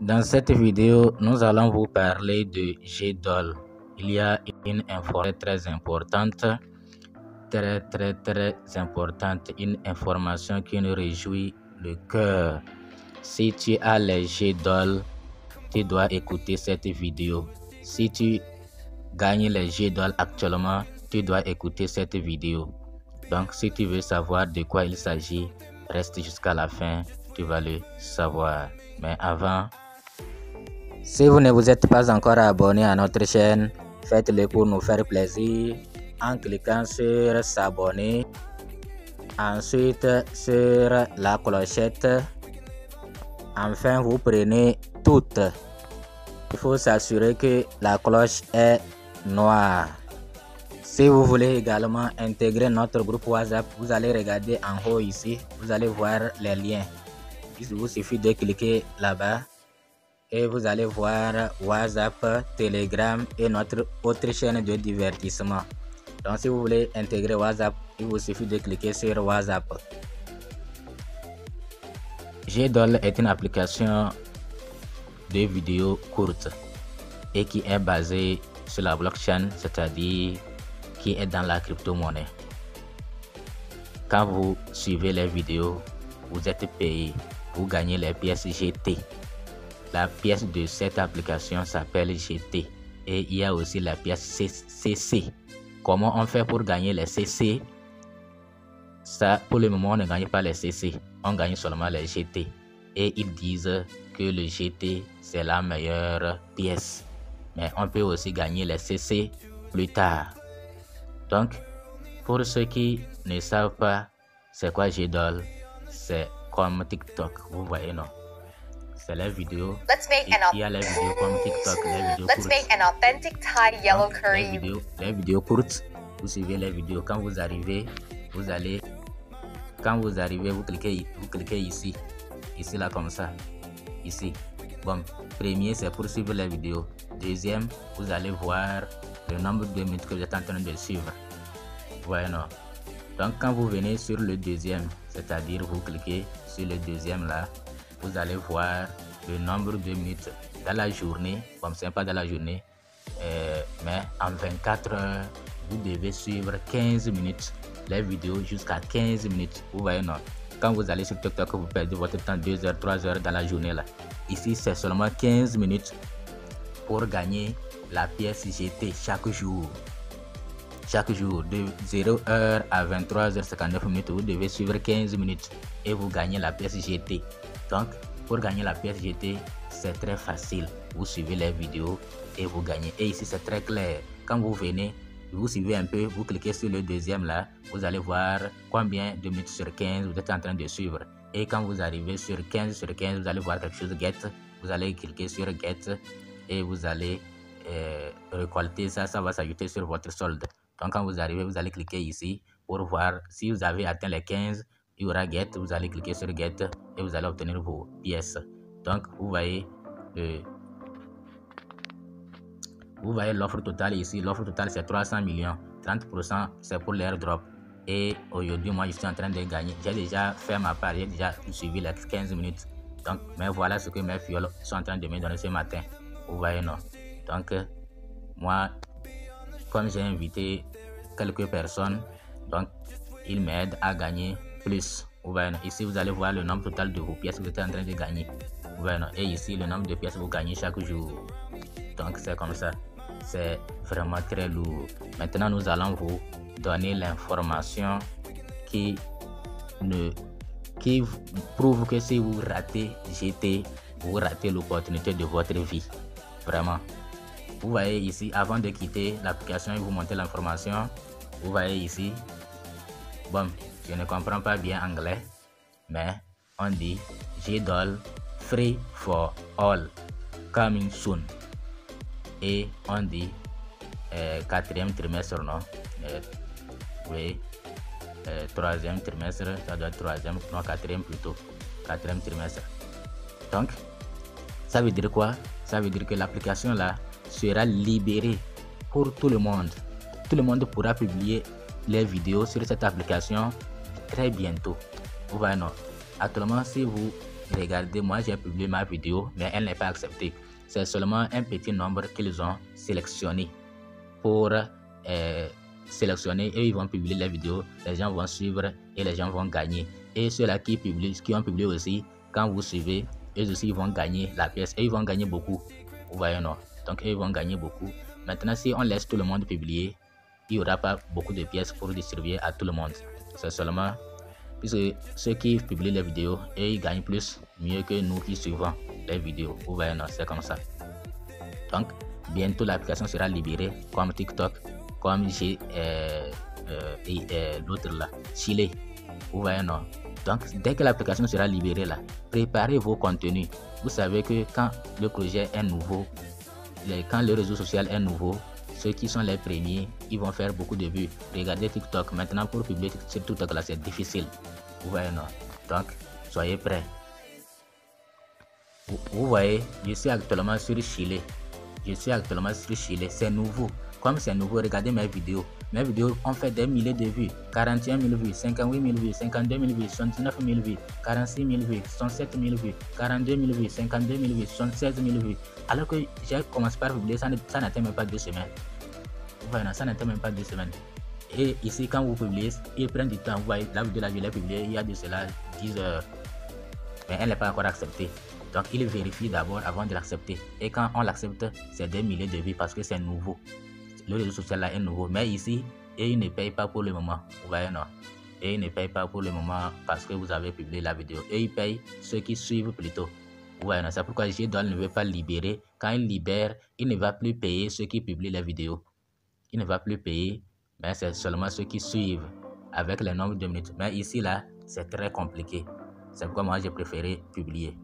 Dans cette vidéo, nous allons vous parler de GDOL. Il y a une information très importante, très importante, une information qui nous réjouit le cœur. Si tu as les GDOL, tu dois écouter cette vidéo. Si tu gagnes les GDOL actuellement, tu dois écouter cette vidéo. Donc, si tu veux savoir de quoi il s'agit, reste jusqu'à la fin, tu vas le savoir. Mais avant, si vous ne vous êtes pas encore abonné à notre chaîne, faites-le pour nous faire plaisir en cliquant sur s'abonner. Ensuite, sur la clochette. Enfin, vous prenez toutes. Il faut s'assurer que la cloche est noire. Si vous voulez également intégrer notre groupe WhatsApp, vous allez regarder en haut ici. Vous allez voir les liens. Il vous suffit de cliquer là-bas. Et vous allez voir WhatsApp, Telegram et notre autre chaîne de divertissement. Donc si vous voulez intégrer WhatsApp, il vous suffit de cliquer sur WhatsApp. GDOL est une application de vidéos courtes et qui est basée sur la blockchain, c'est-à-dire qui est dans la crypto-monnaie. Quand vous suivez les vidéos, vous êtes payé, vous gagnez les pièces GT. La pièce de cette application s'appelle GT et il y a aussi la pièce CC. Comment on fait pour gagner les CC? Ça, pour le moment, on ne gagne pas les CC, on gagne seulement les GT. Et ils disent que le GT, c'est la meilleure pièce. Mais on peut aussi gagner les CC plus tard. Donc, pour ceux qui ne savent pas c'est quoi GDOL, c'est comme TikTok, vous voyez, non? C'est les vidéos. Il y a les vidéos comme TikTok, les vidéos courtes. Les vidéos courtes, vous suivez les vidéos. Quand vous arrivez, vous cliquez ici. Ici là comme ça. Ici. Bon, premier c'est pour suivre les vidéos. Deuxième, vous allez voir le nombre de minutes que vous êtes en train de suivre. Voyez, non? Donc quand vous venez sur le deuxième, c'est-à-dire vous cliquez sur le deuxième là, vous allez voir le nombre de minutes dans la journée, comme c'est pas dans la journée, mais en 24 heures, vous devez suivre 15 minutes, les vidéos jusqu'à 15 minutes, vous voyez, non? Quand vous allez sur TikTok, vous perdez votre temps 2 heures, 3 heures dans la journée là. Ici, c'est seulement 15 minutes pour gagner la pièce GT chaque jour. Chaque jour, de 0h à 23h59 minutes, vous devez suivre 15 minutes et vous gagnez la pièce GT. Donc, pour gagner la pièce GT, c'est très facile. Vous suivez les vidéos et vous gagnez. Et ici, c'est très clair. Quand vous venez, vous suivez un peu, vous cliquez sur le deuxième là, vous allez voir combien de minutes sur 15 vous êtes en train de suivre. Et quand vous arrivez sur 15 sur 15, vous allez voir quelque chose Get. Vous allez cliquer sur Get et vous allez récolter ça. Ça va s'ajouter sur votre solde. Donc, quand vous arrivez, vous allez cliquer ici pour voir si vous avez atteint les 15. Il y aura Get, vous allez cliquer sur Get et vous allez obtenir vos pièces. Donc, vous voyez l'offre totale ici. L'offre totale, c'est 300 millions. 30%, c'est pour l'airdrop. Et aujourd'hui, moi, je suis en train de gagner. J'ai déjà fait ma part, j'ai déjà suivi les 15 minutes. Donc, mais voilà ce que mes fioles sont en train de me donner ce matin. Vous voyez, non? Donc, moi, comme j'ai invité quelques personnes, donc, ils m'aident à gagner plus. Vous voyez, ici vous allez voir le nombre total de vos pièces que vous êtes en train de gagner. Vous voyez, et ici le nombre de pièces que vous gagnez chaque jour. Donc c'est comme ça. C'est vraiment très lourd. Maintenant nous allons vous donner l'information qui prouve que si vous ratez GT, vous ratez l'opportunité de votre vie. Vraiment. Vous voyez ici, avant de quitter l'application, il vous montre l'information. Vous voyez ici. Bon, je ne comprends pas bien anglais, mais on dit GDOL free for all, coming soon. Et on dit quatrième trimestre, non? Oui, troisième trimestre, ça doit être troisième, non, quatrième plutôt, quatrième trimestre. Donc, ça veut dire quoi? Ça veut dire que l'application là sera libérée pour tout le monde. Tout le monde pourra publier les vidéos sur cette application très bientôt. Vous voyez, non? Actuellement, si vous regardez, moi j'ai publié ma vidéo, mais elle n'est pas acceptée. C'est seulement un petit nombre qu'ils ont sélectionné pour sélectionner et ils vont publier la vidéo, les gens vont suivre et les gens vont gagner. Et ceux-là qui ont publié aussi, quand vous suivez, eux aussi ils vont gagner la pièce et ils vont gagner beaucoup. Vous voyez, non? Donc ils vont gagner beaucoup. Maintenant, si on laisse tout le monde publier, il n'y aura pas beaucoup de pièces pour distribuer à tout le monde. C'est seulement puisque ceux qui publient les vidéos et ils gagnent plus, mieux que nous qui suivons les vidéos. Vous voyez, non? C'est comme ça. Donc, bientôt l'application sera libérée comme TikTok, comme j'ai l'autre là, Chile. Vous voyez, non? Donc, dès que l'application sera libérée là, préparez vos contenus. Vous savez que quand le projet est nouveau, quand le réseau social est nouveau, ceux qui sont les premiers, ils vont faire beaucoup de vues. Regardez TikTok. Maintenant, pour publier sur TikTok là, c'est difficile. Vous voyez, non? Donc, soyez prêts. Vous voyez, je suis actuellement sur Chile. C'est nouveau. Comme c'est nouveau, regardez mes vidéos. Mes vidéos ont fait des milliers de vues. 41 000 vues, 58 000 vues, 52 000 vues, 69 000 vues, 46 000 vues, 67 000 vues, 42 000 vues, 52 000 vues, 76 000 vues. Alors que j'ai commencé par publier, ça n'atteint même pas 2 semaines. Voilà, ça n'atteint même pas 2 semaines. Et ici, quand vous publiez, ils prennent du temps. Vous voyez, la vidéo, je l'ai publiée il y a de cela 10 heures. Mais elle n'est pas encore acceptée. Donc, il vérifie d'abord avant de l'accepter. Et quand on l'accepte, c'est des milliers de vues parce que c'est nouveau. Le réseau social là est nouveau. Mais ici, ils ne payent pas pour le moment. Vous voyez, non? Et ils ne payent pas pour le moment parce que vous avez publié la vidéo. Et ils payent ceux qui suivent plutôt. Vous voyez, non? C'est pourquoi G-Doll ne veut pas libérer. Quand il libère, il ne va plus payer ceux qui publient les vidéos. Il ne va plus payer, mais c'est seulement ceux qui suivent avec le nombre de minutes. Mais ici, là, c'est très compliqué. C'est pourquoi moi, j'ai préféré publier.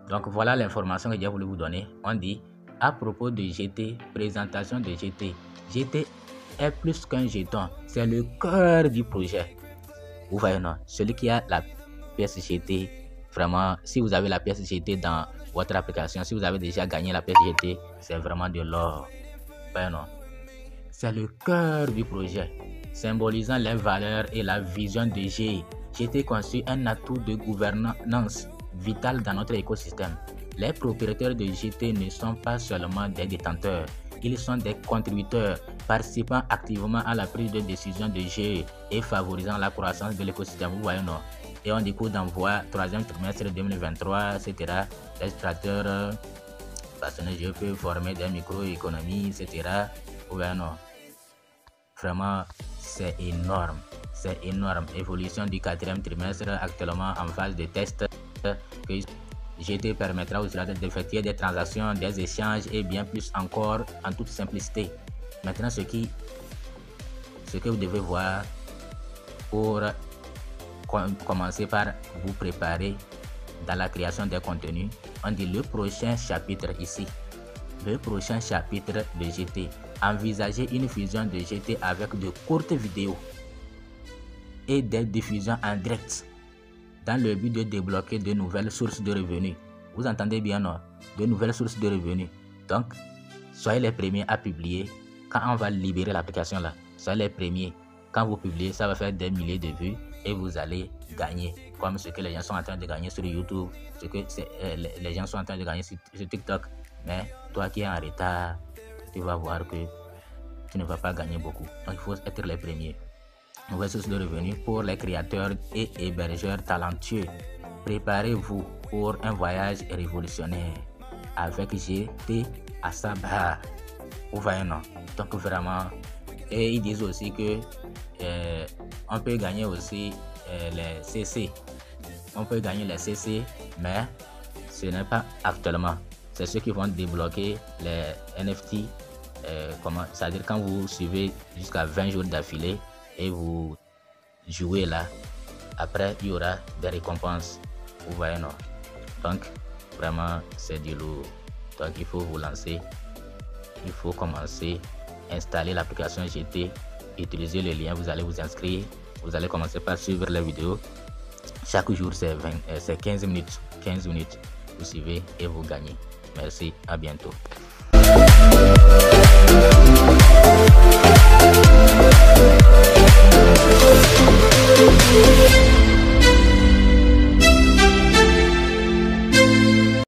Donc, voilà l'information que j'ai voulu vous donner. On dit, à propos de GT, présentation de GT. GT est plus qu'un jeton. C'est le cœur du projet. Vous voyez, non? Celui qui a la pièce GT, vraiment, si vous avez la pièce GT dans votre application, si vous avez déjà gagné la pièce GT, c'est vraiment de l'or. C'est le cœur du projet, symbolisant les valeurs et la vision de G. GT constitue un atout de gouvernance vital dans notre écosystème. Les propriétaires de GT ne sont pas seulement des détenteurs, ils sont des contributeurs, participant activement à la prise de décision de G et favorisant la croissance de l'écosystème. Vous voyez, non? Et on découvre d'envoi 3e trimestre 2023, etc. L'extracteur passionné, je peux former des micro-économies, etc. Ouais, non. Vraiment, c'est énorme. C'est énorme. Évolution du 4e trimestre, actuellement en phase de test. Que GT permettra aux utilisateurs d'effectuer des transactions, des échanges et bien plus encore en toute simplicité. Maintenant, ce que vous devez voir pour commencer par vous préparer dans la création des contenus, on dit le prochain chapitre ici. Le prochain chapitre de GT. Envisager une fusion de GT avec de courtes vidéos et des diffusions en direct dans le but de débloquer de nouvelles sources de revenus. Vous entendez bien, non? De nouvelles sources de revenus. Donc, soyez les premiers à publier. Quand on va libérer l'application là, soyez les premiers. Quand vous publiez, ça va faire des milliers de vues et vous allez gagner. Comme ce que les gens sont en train de gagner sur YouTube, ce que les gens sont en train de gagner sur TikTok. Mais toi qui es en retard, tu vas voir que tu ne vas pas gagner beaucoup. Donc, il faut être les premiers. Nouvelle source de revenus pour les créateurs et hébergeurs talentueux. Préparez-vous pour un voyage révolutionnaire avec GT à sa barre. Vous voyez, non? Donc, vraiment, et ils disent aussi que on peut gagner aussi les CC. On peut gagner les CC, mais ce n'est pas actuellement. C'est ceux qui vont débloquer les NFT. C'est-à-dire quand vous suivez jusqu'à 20 jours d'affilée et vous jouez là, après il y aura des récompenses. Vous voyez, non? Donc vraiment c'est du lourd. Donc il faut vous lancer, il faut commencer, installer l'application GT, utiliser le lien, vous allez vous inscrire, vous allez commencer par suivre les vidéos. Chaque jour c'est 15 minutes, vous suivez et vous gagnez. Merci, à bientôt. We'll be right back.